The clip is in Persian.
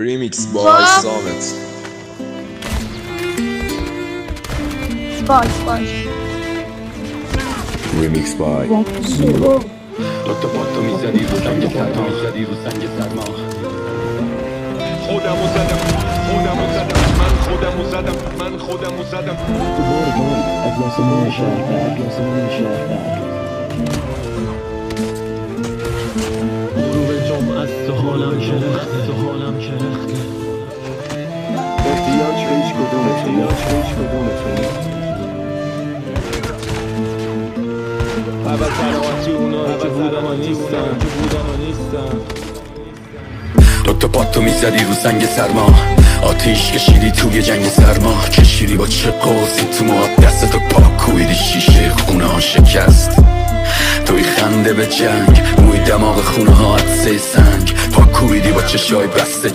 ریمیکس با سامت. باش ریمیکس بای دوتا پاتو میزدی رو سنگ سرما خودمو زدم تو باری اگلاسمون شهر غروب جمعه تو حالم کرخته احتیاج به هیچ کدومتون اول سلامتی اونایی که بودن و نیستن دوتا پاتو میزدی رو سنگ سرما آتیش کشیدی توی جنگ سرما کشیدی با چه قوسی تو موات دستتو پاکویدی شیشه خونه ها شکست توی خنده به جنگ موی دماغ خونه ها عدسه سنگ پاکویدی با چشای بسته